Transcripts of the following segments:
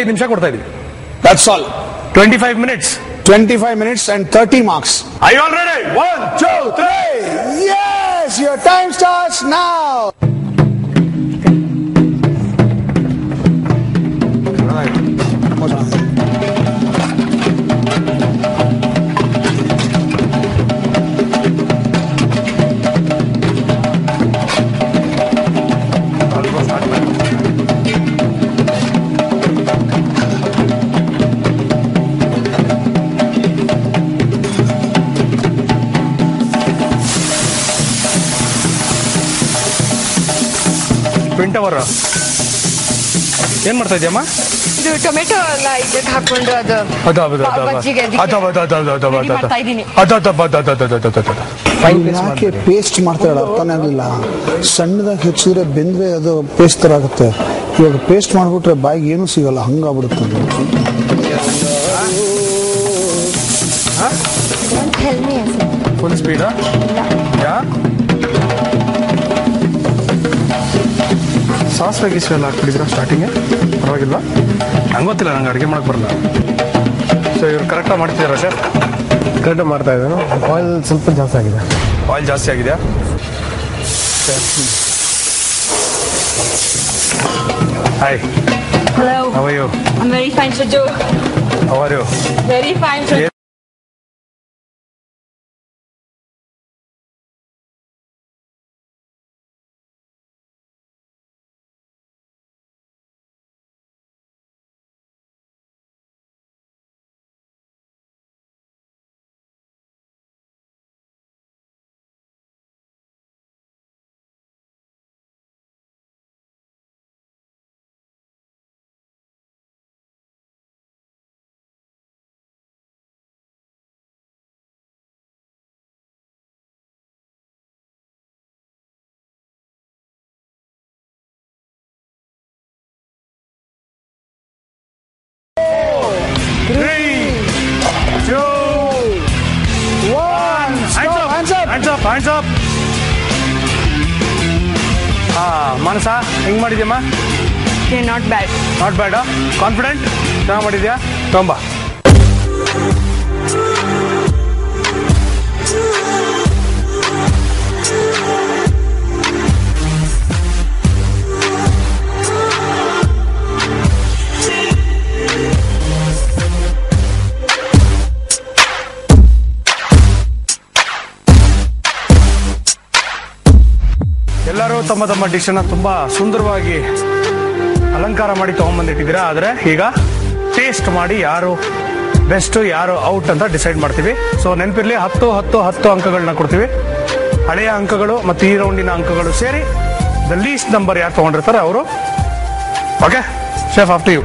25 ನಿಮಿಷ ಕೊಡ್ತಾ ಇದೀವಿ. That's all. 25 minutes. 25 minutes and 30 marks. Are you all ready? 1, 2, 3. Yes, your time starts now. Twin-Tower ಏನ್ ಮಾಡ್ತಾ ಇದೆಯಮ್ಮ? ಇದು ಟೊಮೆಟೊ ಎಲ್ಲ ಇದಕ್ಕೆ ಹಾಕೊಂಡು ಯಾಕೆ ಪೇಸ್ಟ್ ಮಾಡ್ತಾಳೆ ಅರ್ಥನೇ ಆಗಲಿಲ್ಲ. ಸಣ್ಣದಾಗಿ ಹೆಚ್ಚಿದ್ರೆ ಬೆಂದ್ರೆ ಅದು ಪೇಸ್ಟ್ ತರ ಆಗುತ್ತೆ. ಇವಾಗ ಪೇಸ್ಟ್ ಮಾಡ್ಬಿಟ್ರೆ ಬಾಯಿಗೆ ಏನು ಸಿಗಲ್ಲ, ಹಂಗಾಗ್ಬಿಡುತ್ತೆ. ಫುಲ್ ಸ್ಪೀಡ್ ಸಾಸಿವೆ ಗೀಸಿವೆ ಎಲ್ಲ ಹಾಕ್ಬಿಟ್ಟಿದ್ರ ಸ್ಟಾರ್ಟಿಂಗ್? ಪರವಾಗಿಲ್ವಾ? ನಂಗೆ ಗೊತ್ತಿಲ್ಲ, ನಂಗೆ ಅಡುಗೆ ಮಾಡಕ್ಕೆ ಬರಲ್ಲ. ಸೊ ಇವ್ರು ಕರೆಕ್ಟಾಗಿ ಮಾಡ್ತಿದ್ದೀರಾ ಸರ್? ಕರೆಕ್ಟಾಗಿ ಮಾಡ್ತಾ ಇದ್ದಾರೆ. ಆಯಿಲ್ ಸ್ವಲ್ಪ ಜಾಸ್ತಿ ಆಗಿದೆ. ಆಯಿಲ್ ಜಾಸ್ತಿ ಆಗಿದೆಯಾ? Hi. Hello. How are you? I'm very fine, Shaju. How are you? Very fine, Shaju. Hands up. ಮನಸ ಹೆಂಗ್ ಮಾಡಿದ್ಯಮ್ಮ? Not bad. Not bad. Confident? ಚೆನ್ನಾಗಿ ಮಾಡಿದ್ಯಾ? ತೊಂಬ. ಎಲ್ಲರೂ ತಮ್ಮ ತಮ್ಮ ಡಿಶ್ ಅನ್ನ ತುಂಬಾ ಸುಂದರವಾಗಿ ಅಲಂಕಾರ ಮಾಡಿ ತಗೊಂಡ್ಬಂದಿಟ್ಟಿದ್ದೀರಾ. ಆದ್ರೆ ಈಗ ಟೇಸ್ಟ್ ಮಾಡಿ ಯಾರು ಬೆಸ್ಟ್ ಯಾರು ಔಟ್ ಅಂತ ಡಿಸೈಡ್ ಮಾಡ್ತೀವಿ. ಸೊ ನೆನಪಿರ್ಲಿ, 10 ಅಂಕಗಳನ್ನ ಕೊಡ್ತೀವಿ. ಹಳೆಯ ಅಂಕಗಳು ಮತ್ತು ಈ ರೌಂಡಿನ ಅಂಕಗಳು ಸೇರಿ ದ ಲೀಸ್ಟ್ ನಂಬರ್ ಯಾರು ತಗೊಂಡಿರ್ತಾರೆ ಅವರು. Okay chef, after you.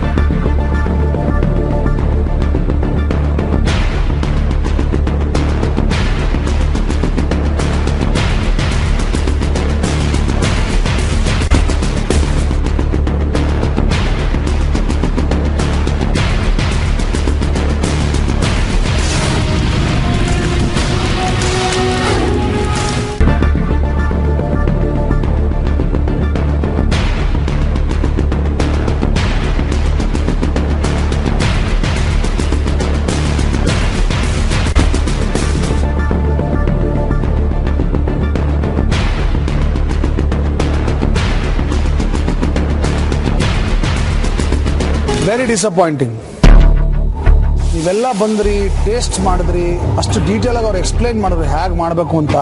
Very disappointing. ನೀವೆಲ್ಲ ಬಂದ್ರಿ, ಟೇಸ್ಟ್ ಮಾಡಿದ್ರಿ, ಅಷ್ಟು ಡೀಟೇಲ್ ಆಗಿ ಅವ್ರು ಎಕ್ಸ್ಪ್ಲೈನ್ ಮಾಡಿದ್ರಿ ಹೇಗೆ ಮಾಡಬೇಕು ಅಂತ.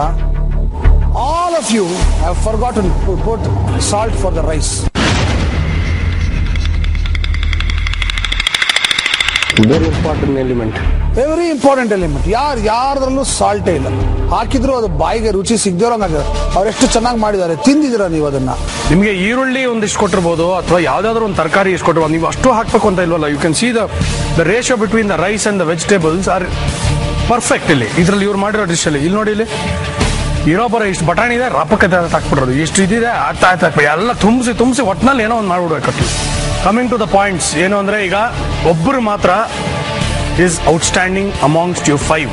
All of you have forgotten to put salt for the rice. Very important element. Very important element. ಯಾರದ್ರಲ್ಲೂ ಸಾಲ್ಟೇ ಇಲ್ಲ. ಹಾಕಿದ್ರು ಅದು ಬಾಯಿಗೆ ರುಚಿ ಸಿಗದಿರೋಂಗಾಗಿದೆ. ಅವ್ರು ಎಷ್ಟು ಚೆನ್ನಾಗಿ ಮಾಡಿದ್ದಾರೆ, ತಿಂದಿದ್ದೀರಾ ನೀವು ಅದನ್ನ? ನಿಮಗೆ ಈರುಳ್ಳಿ ಒಂದಿಷ್ಟು ಕೊಟ್ಟಿರ್ಬೋದು ಅಥವಾ ಯಾವ್ದಾದ್ರು ಒಂದು ತರಕಾರಿ ಇಷ್ಟು ಕೊಟ್ಟಿರ್ಬೋದು. ನೀವು ಅಷ್ಟು ಹಾಕ್ಬೇಕು ಅಂತ ಇಲ್ವಲ್ಲ. You can see the ratio between the rice and the vegetables are perfect. ಇದ್ರಲ್ಲಿ ಇವ್ರು ಮಾಡಿರೋ ಡಿಶ್ ಅಲ್ಲಿ ಇಲ್ಲಿ ನೋಡಿ, ಇಲ್ಲಿ ಇರೋ ಬರೋ ಇಷ್ಟು ಬಟಾಣಿ ಇದೆ, ರಪಕ್ಕೆ ಹಾಕ್ಬಿಡೋದು. ಇಷ್ಟು ಇದಿದೆ, ಆಗ್ತಾ ಎಲ್ಲ ತುಂಬಿಸಿ ಒಟ್ಟಿನಲ್ಲಿ ಏನೋ ಒಂದು ಮಾಡ್ಬಿಡ್ಬೇಕು. ಕಮಿಂಗ್ ಟು ದ ಪಾಯಿಂಟ್ಸ್ ಏನು ಅಂದ್ರೆ, ಈಗ ಒಬ್ಬರು ಮಾತ್ರ is outstanding amongst you 5.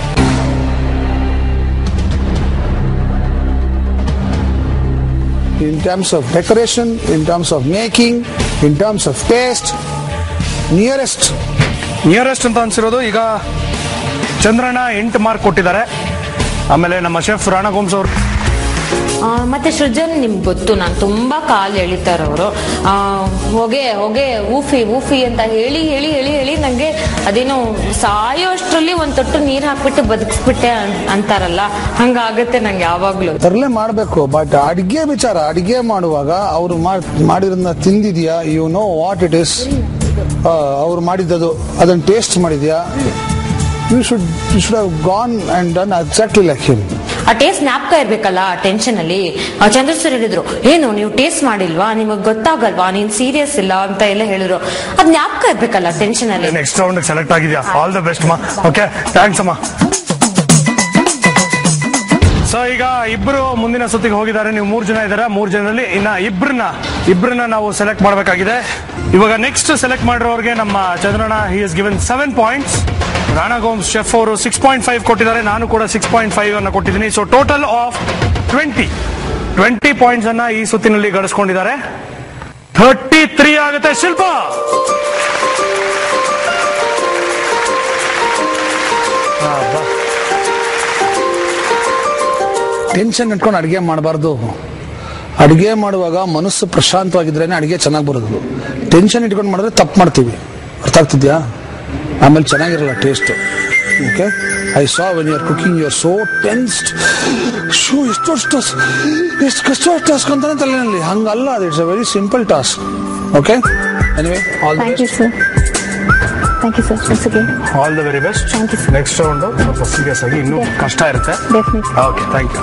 In terms of decoration, in terms of making, in terms of taste, nearest ಅಂತ ಅನ್ಸಿರೋದು. ಈಗ ಚಂದ್ರಣ್ಣ 8 ಮಾರ್ಕ್ ಕೊಟ್ಟಿದ್ದಾರೆ. ಆಮೇಲೆ ನಮ್ಮ ಶೆಫ್ ರಾಣಾ ಗೋಮ್ಸ್ ಅವರು. ಮತ್ತೆ ಸೃಜನ್ ನಿಮ್ಗೆ ಗೊತ್ತು, ನಾನು ತುಂಬಾ ಕಾಲು ಎಳಿತಾರವರು. ಹೊಗೆ ಹೊಗೆ ಊಫಿ ಊಫಿ ಅಂತ ಹೇಳಿ ಹೇಳಿ ಹೇಳಿ ಹೇಳಿ ನಂಗೆ ಅದೇನೋ ಸಾಯೋ ಅಷ್ಟರಲ್ಲಿ ಒಂದ್ ತೊಟ್ಟು ನೀರ್ ಹಾಕ್ಬಿಟ್ಟು ಬದುಕಿಸ್ಬಿಟ್ಟೆ ಅಂತಾರಲ್ಲ, ಹಂಗಾಗತ್ತೆ ನಂಗೆ ಯಾವಾಗ್ಲೂ. ತರಲೆ ಮಾಡ್ಬೇಕು. ಬಟ್ ಅಡಿಗೆ ವಿಚಾರ, ಅಡಿಗೆ ಮಾಡುವಾಗ ಅವ್ರು ಮಾಡಿರೋದನ್ನ ತಿಂದಿದ್ಯಾ, you know what it is, ಅವ್ರು ಮಾಡಿದ್ದದು ಅದನ್ನ ಟೇಸ್ಟ್ ಮಾಡಿದ್ಯಾ, you should have gone and done exactly like him. ಆ ಟೇಸ್ಟ್ ಜ್ಞಾಪಕ ಇರ್ಬೇಕಲ್ಲ ಆ ಟೆನ್ಷನ್ ಅಲ್ಲಿ. ಚಂದ್ರ ಸರ್ ಹೇಳಿದ್ರು, ಏನು ನೀವು ಟೇಸ್ಟ್ ಮಾಡಿಲ್ವಾ, ನಿಮಗ್ ಗೊತ್ತಾಗಲ್ವಾ, ನೀನ್ ಸೀರಿಯಸ್ ಇಲ್ಲ ಅಂತ ಎಲ್ಲ ಹೇಳಿದ್ರು. ಅದ್ ಜ್ಞಾಪಕ ಇರ್ಬೇಕಲ್ಲ ಟೆನ್ಷನ್ ಅಲ್ಲಿ. ನೆಕ್ಸ್ಟ್ ರೌಂಡ್ ಸೆಲೆಕ್ಟ್ ಆಗಿದ್ಯಾ, ಆಲ್ ದ ಬೆಸ್ಟ್ ಮಾ. ಓಕೆ, ಥ್ಯಾಂಕ್ಸ್ ಅಮ್ಮ. ಸೊ ಈಗ ಇಬ್ರು ಮುಂದಿನ ಸುತ್ತಿಗೆ ಹೋಗಿದ್ದಾರೆ. ನೀವು 3 ಜನ ಇದ್ದಾರೆ. 3 ಜನರಲ್ಲಿ ಇನ್ನ ಇಬ್ರನ್ನ ನಾವು ಸೆಲೆಕ್ಟ್ ಮಾಡಬೇಕಾಗಿದೆ. ಇವಾಗ ನೆಕ್ಸ್ಟ್ ಸೆಲೆಕ್ಟ್ ಮಾಡಿರೋರಿಗೆ ನಮ್ಮ Chandranna he has given 7 points. Rana Gomes chef ಅವರು 6.5 ಕೊಟ್ಟಿದ್ದಾರೆ. ನಾನು ಕೂಡ 6.5 ಅನ್ನ ಕೊಟ್ಟಿದ್ದೀನಿ. ಸೊ ಟೋಟಲ್ ಆಫ್ 20 ಪಾಯಿಂಟ್ಸ್ ಅನ್ನ ಈ ಸುತ್ತಿನಲ್ಲಿ ಗಳಿಸ್ಕೊಂಡಿದ್ದಾರೆ. 33 ಆಗುತ್ತೆ. ಶಿಲ್ಪ ಟೆನ್ಷನ್ ಇಟ್ಕೊಂಡು ಅಡಿಗೆ ಮಾಡಬಾರ್ದು. ಅಡಿಗೆ ಮಾಡುವಾಗ ಮನಸ್ಸು ಪ್ರಶಾಂತವಾಗಿದ್ರೇನೆ ಅಡಿಗೆ ಚೆನ್ನಾಗಿ ಬರೋದು. ಟೆನ್ಷನ್ ಇಟ್ಕೊಂಡು ಮಾಡಿದ್ರೆ ತಪ್ಪು ಮಾಡ್ತೀವಿ. ಅರ್ಥ ಆಗ್ತಿದ್ಯಾ? ಆಮೇಲೆ ಚೆನ್ನಾಗಿರಲ್ಲ taste. Okay, I saw when you are cooking you are so tensed. ಎಷ್ಟು ಕಷ್ಟ ಟಾಸ್ಕ್ ಅಂತಾನೆ ತಲೆನಲ್ಲಿ. ಹಂಗಲ್ಲ, ಅದು it's a very simple task. Okay, anyway all the best. Thank you, sir. Once again. All the very best. Thank you, sir. Next round ಸ್ವಲ್ಪ serious ಆಗಿ ಇನ್ನೂ ಕಷ್ಟ ಇರುತ್ತೆ. Definitely. Okay, thank you.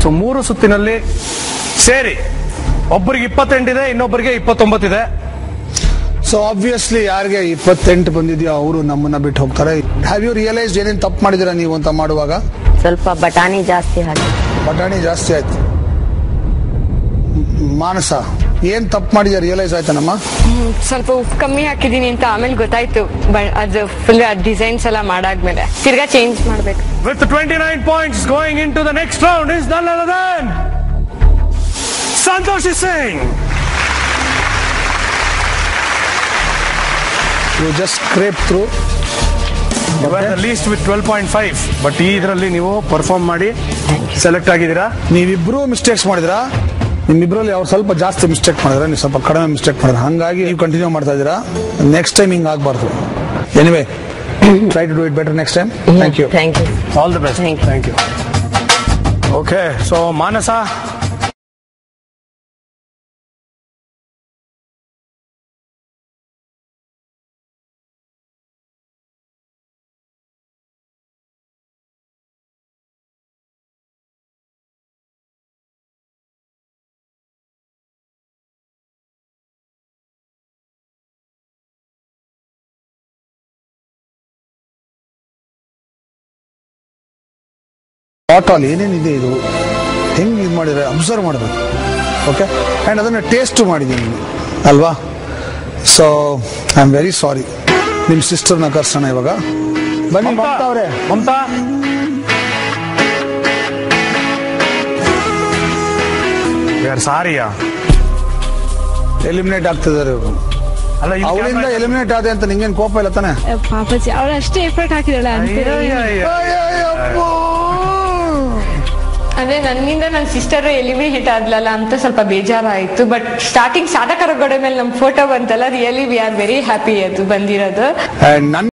So 3 ಸುತ್ತಿನಲ್ಲಿ ಸೇರಿ ಒಬ್ಬರಿಗೆ 28 ಇದೆ, ಇನ್ನೊಬ್ಬರಿಗೆ 29 ಇದೆ. ಸೊ ಆಬ್ವಿಯಸ್ಲಿ ಯಾರಿಗೆ 28 ಬಂದಿದೆಯೋ ಅವರು ನಮ್ಮನ್ನ ಬಿಟ್ಟು ಹೋಗ್ತಾರೆ. ಹ್ಯಾವ್ ಯು ರಿಯಲೈಸ್ಡ್ ಏನೇನು ತಪ್ಪು ಮಾಡಿದಿರಾ ನೀವು ಅಂತ ಮಾಡುವಾಗ? ಸ್ವಲ್ಪ ಬಟಾಣಿ ಜಾಸ್ತಿ ಹಾಕಿ. ಬಟಾಣಿ ಜಾಸ್ತಿ ಆಯ್ತು. ಮಾನಸ, ಏನ್ ತಪ್ಪು ಮಾಡಿದ್ಯಾ ರಿಯಲೈಸ್ ಆಯ್ತಾನಮ್ಮ? ಸ್ವಲ್ಪ ಉಪ್ಪು ಕಮ್ಮಿ ಹಾಕಿದೀನಿ ಅಂತ ಆಮೇಲೆ ಗೊತ್ತಾಯ್ತು. ಅದು ಫುಲ್ ಡಿಸೈನ್ಸ್ ಎಲ್ಲ ಮಾಡಾದ್ಮೇಲೆ ತಿರ್ಗಾ ಚೇಂಜ್ ಮಾಡ್ಬೇಕು. With 29 points going into the next round is none other than Santoshi Singh. You just scrape through. You were the least with 12.5. But ಈ ಇದರಲ್ಲಿ ನೀವು ಪರ್ಫಾರ್ಮ್ ಮಾಡಿ ಸೆಲೆಕ್ಟ್ ಆಗಿದ್ದೀರಾ. ನೀವಿಬ್ರು ಮಿಸ್ಟೇಕ್ಸ್ ಮಾಡಿದ್ರಾ? ನಿಮ್ಮಿಬ್ರಲ್ಲಿ ಅವ್ರು ಸ್ವಲ್ಪ ಜಾಸ್ತಿ ಮಿಸ್ಟೇಕ್ ಮಾಡಿದ್ರೆ, ನೀವು ಸ್ವಲ್ಪ ಕಡಿಮೆ ಮಿಸ್ಟೇಕ್ ಮಾಡಿದ್ರೆ, ಹಂಗಾಗಿ ನೀವು ಕಂಟಿನ್ಯೂ ಮಾಡ್ತಾ ಇದ್ದೀರಾ. ನೆಕ್ಸ್ಟ್ ಟೈಮ್ ಹಿಂಗ್ ಆಗ್ಬಾರ್ದು. Anyway, try to do it better next time. Thank you. Thank you. All the best. Thank you. Okay, so Manasa, bottle ಏನೇನಿದೆ ಇದು ಹೆಂಗ್ ಇದು ಮಾಡಿದ್ರೆ ಅಬ್ಸರ್ವ್ ಮಾಡಬೇಕು. ಓಕೆ, ಆ್ಯಂಡ್ ಅದನ್ನು ಟೇಸ್ಟ್ ಮಾಡಿದ್ದೀನಿ ಅಲ್ವಾ? So I am very sorry. ನಿಮ್ಮ ಸಿಸ್ಟರ್ನ ಕರ್ಸೋಣ ಇವಾಗ. ಬನ್ನಿ ಮಮತಾ ಅವರೇ. ಮಮತಾ, ಸಾರಿಯಾ ಎಲಿಮಿನೇಟ್ ಆಗ್ತಿದ್ದಾರೆ ಇವರು. ಅಲ್ಲ, ಅವಳಿಂದ ಎಲಿಮಿನೇಟ್ ಆದೆ ಅಂತ ನಿಂಗೇನು ಕೋಪ ಇಲ್ಲ ತಾನೆ? ಪಾಪಜಿ ಅವ್ರು ಅಷ್ಟೇ ಎಫರ್ಟ್ ಹಾಕಿದಳ ಅಂದ್ರೆ ನನ್ನಿಂದ ನನ್ನ ಸಿಸ್ಟರ್ ಎಲಿಮಿನೇಟ್ ಆದ್ಲಲ್ಲ ಅಂತ ಸ್ವಲ್ಪ ಬೇಜಾರಾಯ್ತು. ಬಟ್ ಸ್ಟಾರ್ಟಿಂಗ್ ಸಾಧಕರ ಗೋಡೆ ಮೇಲೆ ನಮ್ ಫೋಟೋ ಬಂತಲ್ಲ, really we are very happy ಅದು ಬಂದಿರೋದು. ನನ್ನ